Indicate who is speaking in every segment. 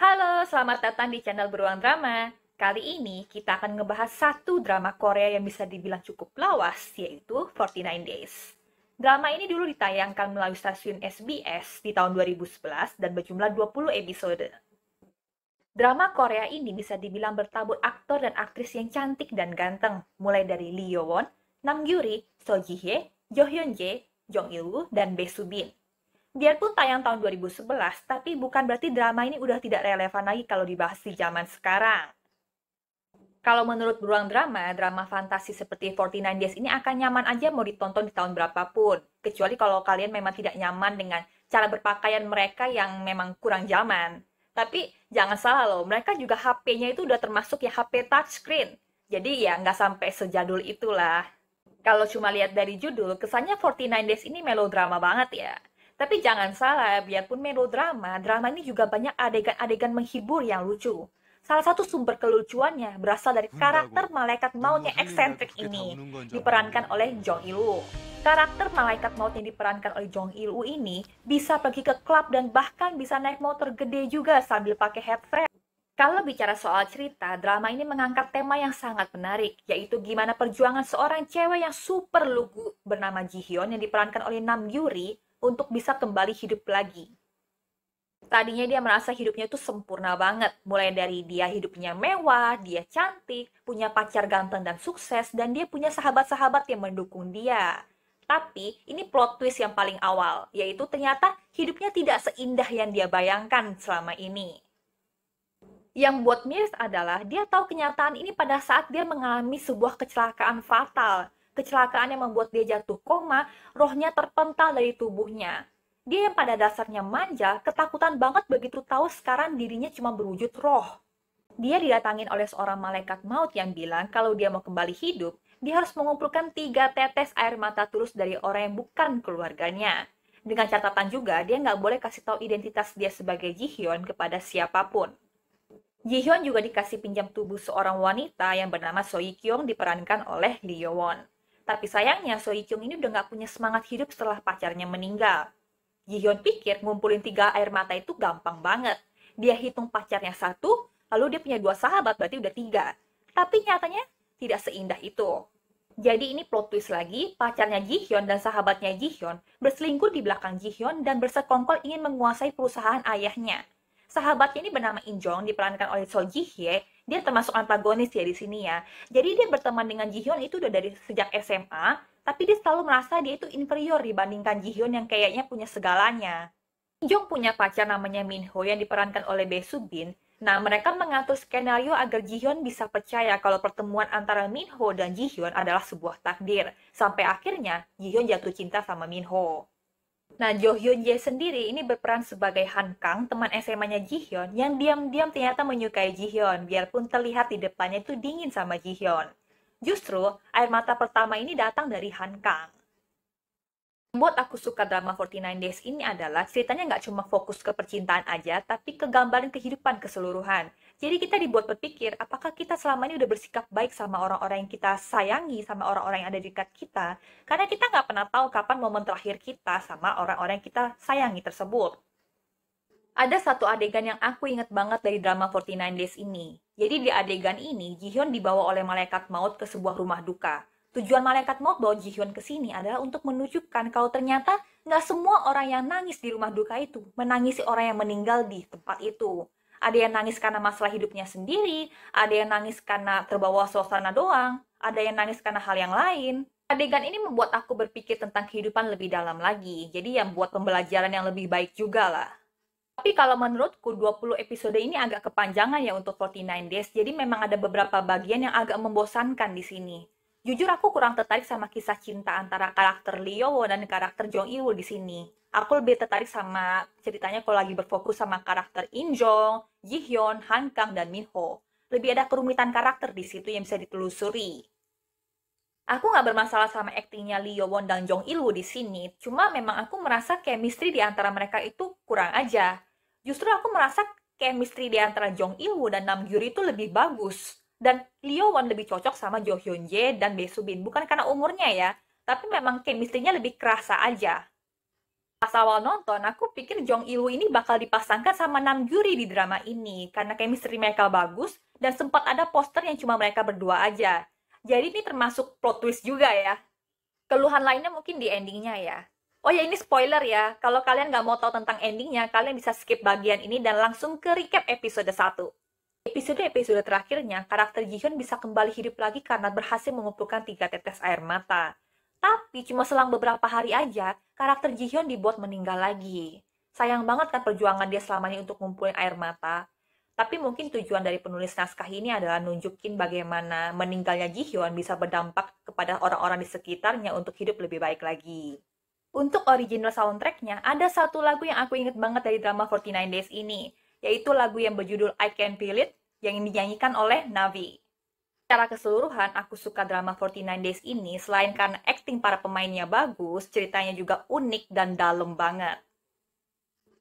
Speaker 1: Halo, selamat datang di channel Beruang Drama. Kali ini kita akan ngebahas satu drama Korea yang bisa dibilang cukup lawas, yaitu 49 Days. Drama ini dulu ditayangkan melalui stasiun SBS di tahun 2011 dan berjumlah 20 episode. Drama Korea ini bisa dibilang bertabur aktor dan aktris yang cantik dan ganteng, mulai dari Lee Yo Won, Nam Gyuri, So Ji Hye, Jo Hyun Jae, Jong Il Woo, dan Bae Soo Bin. Biarpun tayang tahun 2011, tapi bukan berarti drama ini udah tidak relevan lagi kalau dibahas di zaman sekarang. Kalau menurut Beruang Drama, drama fantasi seperti 49 Days ini akan nyaman aja mau ditonton di tahun berapapun. Kecuali kalau kalian memang tidak nyaman dengan cara berpakaian mereka yang memang kurang zaman. Tapi jangan salah loh, mereka juga HP-nya itu udah termasuk ya HP touchscreen. Jadi ya nggak sampai sejadul itulah. Kalau cuma lihat dari judul, kesannya 49 Days ini melodrama banget ya. Tapi jangan salah, biarpun melodrama, drama ini juga banyak adegan-adegan menghibur yang lucu. Salah satu sumber kelucuannya berasal dari karakter
Speaker 2: 본다고
Speaker 1: malaikat maut
Speaker 2: 너무
Speaker 1: yang
Speaker 2: 할 일이나
Speaker 1: eksentrik
Speaker 2: 그렇게 다
Speaker 1: ini,
Speaker 2: 우는 건 줄
Speaker 1: diperankan
Speaker 2: 알았는데.
Speaker 1: oleh Jong Il-woo. Karakter malaikat maut yang diperankan oleh Jong Il-woo ini bisa pergi ke klub dan bahkan bisa naik motor gede juga sambil pakai headset. Kalau bicara soal cerita, drama ini mengangkat tema yang sangat menarik, yaitu gimana perjuangan seorang cewek yang super lugu bernama Ji Hyun yang diperankan oleh Nam Gyuri untuk bisa kembali hidup lagi. Tadinya dia merasa hidupnya itu sempurna banget, mulai dari dia hidupnya mewah, dia cantik, punya pacar ganteng dan sukses, dan dia punya sahabat-sahabat yang mendukung dia. Tapi ini plot twist yang paling awal, yaitu ternyata hidupnya tidak seindah yang dia bayangkan selama ini. Yang buat miris adalah dia tahu kenyataan ini pada saat dia mengalami sebuah kecelakaan fatal. Kecelakaan yang membuat dia jatuh koma, rohnya terpental dari tubuhnya. Dia yang pada dasarnya manja, ketakutan banget begitu tahu sekarang dirinya cuma berwujud roh. Dia didatangin oleh seorang malaikat maut yang bilang kalau dia mau kembali hidup, dia harus mengumpulkan 3 tetes air mata tulus dari orang yang bukan keluarganya. Dengan catatan juga, dia nggak boleh kasih tahu identitas dia sebagai Ji Hyun kepada siapapun. Ji Hyun juga dikasih pinjam tubuh seorang wanita yang bernama So Hye Kyung diperankan oleh Lee Yo Won. Tapi sayangnya So Hye Kyung ini udah nggak punya semangat hidup setelah pacarnya meninggal. Ji Hyun pikir ngumpulin 3 air mata itu gampang banget. Dia hitung pacarnya 1, lalu dia punya 2 sahabat, berarti udah 3. Tapi nyatanya tidak seindah itu. Jadi ini plot twist lagi, pacarnya Ji Hyun dan sahabatnya Ji Hyun berselingkuh di belakang Ji Hyun dan bersekongkol ingin menguasai perusahaan ayahnya. Sahabatnya ini bernama In Jong, diperankan oleh So Ji Hye. Dia termasuk antagonis ya di sini ya. Jadi dia berteman dengan Ji Hyun itu udah dari sejak SMA, tapi dia selalu merasa dia itu inferior dibandingkan Ji Hyun yang kayaknya punya segalanya. In Jong punya pacar namanya Min Ho yang diperankan oleh Bae Soo Bin. Nah, mereka mengatur skenario agar Ji Hyun bisa percaya kalau pertemuan antara Min Ho dan Ji Hyun adalah sebuah takdir. Sampai akhirnya, Ji Hyun jatuh cinta sama Min Ho. Nah, Jo Hyun Jae sendiri ini berperan sebagai Han Kang, teman SMA-nya Ji Hyun, yang diam-diam ternyata menyukai Ji Hyun, biarpun terlihat di depannya itu dingin sama Ji Hyun. Justru, air mata pertama ini datang dari Han Kang. Membuat aku suka drama 49 Days ini adalah ceritanya nggak cuma fokus ke percintaan aja, tapi ke gambaran kehidupan keseluruhan. Jadi kita dibuat berpikir, apakah kita selama ini udah bersikap baik sama orang-orang yang kita sayangi, sama orang-orang yang ada di dekat kita? Karena kita nggak pernah tahu kapan momen terakhir kita sama orang-orang yang kita sayangi tersebut. Ada satu adegan yang aku inget banget dari drama 49 Days ini. Jadi di adegan ini, Ji Hyun dibawa oleh malaikat maut ke sebuah rumah duka. Tujuan malaikat maut bawa Ji Hyun ke sini adalah untuk menunjukkan kalau ternyata nggak semua orang yang nangis di rumah duka itu menangisi orang yang meninggal di tempat itu. Ada yang nangis karena masalah hidupnya sendiri, ada yang nangis karena terbawa suasana doang, ada yang nangis karena hal yang lain. Adegan ini membuat aku berpikir tentang kehidupan lebih dalam lagi, jadi yang buat pembelajaran yang lebih baik juga lah. Tapi kalau menurutku 20 episode ini agak kepanjangan ya untuk 49 Days, jadi memang ada beberapa bagian yang agak membosankan di sini. Jujur aku kurang tertarik sama kisah cinta antara karakter Lee Yo Won dan karakter Jong Il Woo di sini. Aku lebih tertarik sama ceritanya kalau lagi berfokus sama karakter In Jong, Ji Hyun, Han Kang, dan Min Ho. Lebih ada kerumitan karakter di situ yang bisa ditelusuri. Aku nggak bermasalah sama aktingnya Lee Yo Won dan Jong Il Woo di sini, cuma memang aku merasa chemistry di antara mereka itu kurang aja. Justru aku merasa chemistry di antara Jong Il Woo dan Nam Gyuri itu lebih bagus. Dan Lee Yo Won lebih cocok sama Jo Hyun Jae dan Bae Soo Bin. Bukan karena umurnya ya, tapi memang chemistry-nya lebih kerasa aja. Pas awal nonton, aku pikir Jong Il-woo ini bakal dipasangkan sama Nam Gyuri di drama ini karena chemistry mereka bagus dan sempat ada poster yang cuma mereka berdua aja. Jadi ini termasuk plot twist juga ya. Keluhan lainnya mungkin di endingnya ya. Oh ya, ini spoiler ya. Kalau kalian nggak mau tahu tentang endingnya, kalian bisa skip bagian ini dan langsung ke recap episode 1. Episode-episode terakhirnya, karakter Jihyun bisa kembali hidup lagi karena berhasil mengumpulkan 3 tetes air mata. Tapi cuma selang beberapa hari aja, karakter Jihyun dibuat meninggal lagi. Sayang banget kan perjuangan dia selama ini untuk ngumpulin air mata. Tapi mungkin tujuan dari penulis naskah ini adalah nunjukin bagaimana meninggalnya Jihyun bisa berdampak kepada orang-orang di sekitarnya untuk hidup lebih baik lagi. Untuk original soundtracknya, ada satu lagu yang aku inget banget dari drama 49 Days ini, yaitu lagu yang berjudul I Can Feel It, yang dinyanyikan oleh Navi. Secara keseluruhan, aku suka drama 49 Days ini selain karena akting para pemainnya bagus, ceritanya juga unik dan dalam banget.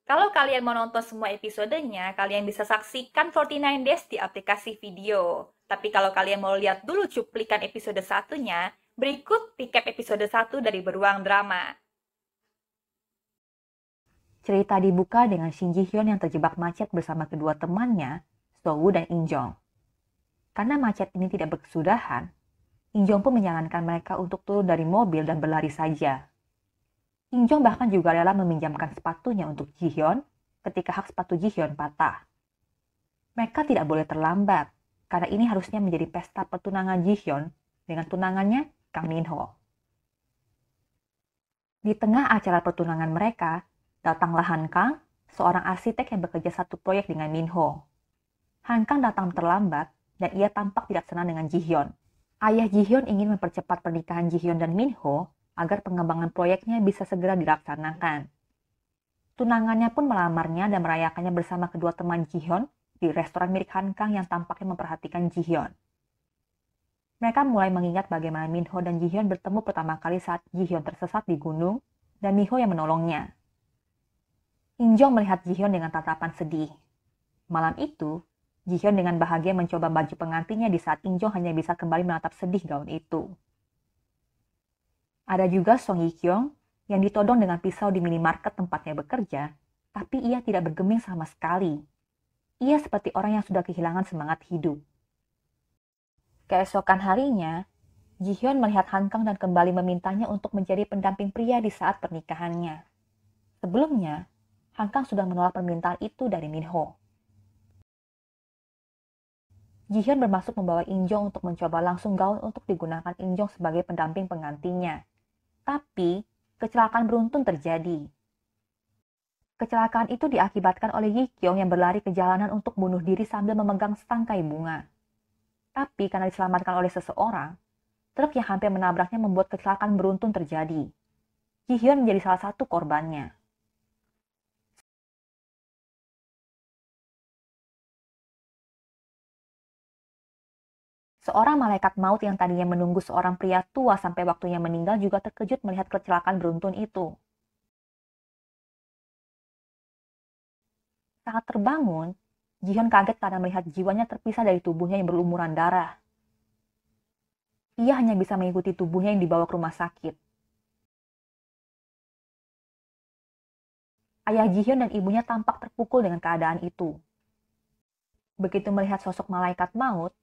Speaker 1: Kalau kalian mau nonton semua episodenya, kalian bisa saksikan 49 Days di aplikasi video. Tapi kalau kalian mau lihat dulu cuplikan episode satunya, berikut recap episode 1 dari Beruang Drama.
Speaker 2: Cerita dibuka dengan Shin Ji-hyun yang terjebak macet bersama kedua temannya, So-woo dan In-jong. Karena macet ini tidak berkesudahan, In-jong pun menyarankan mereka untuk turun dari mobil dan berlari saja. In-jong bahkan juga rela meminjamkan sepatunya untuk Ji-hyun ketika hak sepatu Ji-hyun patah. Mereka tidak boleh terlambat, karena ini harusnya menjadi pesta pertunangan Ji-hyun dengan tunangannya Kang Min-ho. Di tengah acara pertunangan mereka, datanglah Han Kang, seorang arsitek yang bekerja satu proyek dengan Min-ho. Han Kang datang terlambat, dan ia tampak tidak senang dengan Ji-hyun. Ayah Ji-hyun ingin mempercepat pernikahan Ji-hyun dan Min-ho agar pengembangan proyeknya bisa segera dilaksanakan. Tunangannya pun melamarnya dan merayakannya bersama kedua teman Ji-hyun di restoran milik Han Kang yang tampaknya memperhatikan Ji-hyun. Mereka mulai mengingat bagaimana Min-ho dan Ji-hyun bertemu pertama kali saat Ji-hyun tersesat di gunung dan Min-ho yang menolongnya. In-jong melihat Ji-hyun dengan tatapan sedih. Malam itu, Ji-hyun dengan bahagia mencoba baju pengantinnya di saat In-jong hanya bisa kembali menatap sedih gaun itu. Ada juga Song Hye-kyung yang ditodong dengan pisau di minimarket tempatnya bekerja, tapi ia tidak bergeming sama sekali. Ia seperti orang yang sudah kehilangan semangat hidup. Keesokan harinya, Ji-hyun melihat Han Kang dan kembali memintanya untuk menjadi pendamping pria di saat pernikahannya. Sebelumnya, Han Kang sudah menolak permintaan itu dari Min-ho. Ji-hyun bermaksud membawa In-jong untuk mencoba langsung gaun untuk digunakan In-jong sebagai pendamping pengantinnya. Tapi, kecelakaan beruntun terjadi. Kecelakaan itu diakibatkan oleh Yi-kyung yang berlari ke jalanan untuk bunuh diri sambil memegang setangkai bunga. Tapi karena diselamatkan oleh seseorang, truk yang hampir menabraknya membuat kecelakaan beruntun terjadi. Ji-hyun menjadi salah satu korbannya. Seorang malaikat maut yang tadinya menunggu seorang pria tua sampai waktunya meninggal juga terkejut melihat kecelakaan beruntun itu. Saat terbangun, Ji-hyun kaget karena melihat jiwanya terpisah dari tubuhnya yang berlumuran darah. Ia hanya bisa mengikuti tubuhnya yang dibawa ke rumah sakit. Ayah Ji-hyun dan ibunya tampak terpukul dengan keadaan itu. Begitu melihat sosok malaikat maut,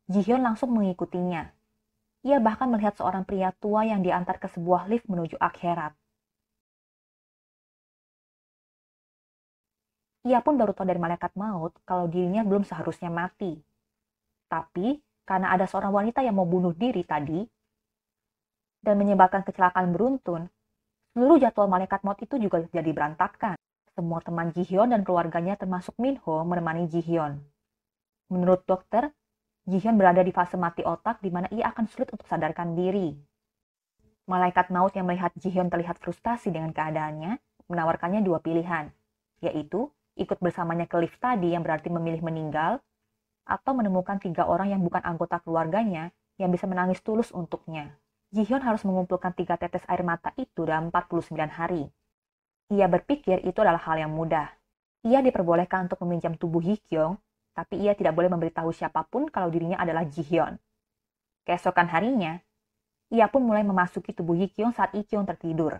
Speaker 2: Ji-hyun langsung mengikutinya. Ia bahkan melihat seorang pria tua yang diantar ke sebuah lift menuju akhirat. Ia pun baru tahu dari malaikat maut kalau dirinya belum seharusnya mati. Tapi, karena ada seorang wanita yang mau bunuh diri tadi, dan menyebabkan kecelakaan beruntun, seluruh jadwal malaikat maut itu juga jadi berantakan. Semua teman Ji-hyun dan keluarganya termasuk Min-ho menemani Ji-hyun. Menurut dokter, Ji-hyun berada di fase mati otak di mana ia akan sulit untuk sadarkan diri. Malaikat maut yang melihat Ji-hyun terlihat frustasi dengan keadaannya, menawarkannya dua pilihan, yaitu ikut bersamanya ke lift tadi yang berarti memilih meninggal, atau menemukan 3 orang yang bukan anggota keluarganya yang bisa menangis tulus untuknya. Ji-hyun harus mengumpulkan 3 tetes air mata itu dalam 49 hari. Ia berpikir itu adalah hal yang mudah. Ia diperbolehkan untuk meminjam tubuh Hye-kyung, tapi ia tidak boleh memberitahu siapapun kalau dirinya adalah Ji-hyun. Keesokan harinya, Ia pun mulai memasuki tubuh Yikyong saat Ikkyong tertidur.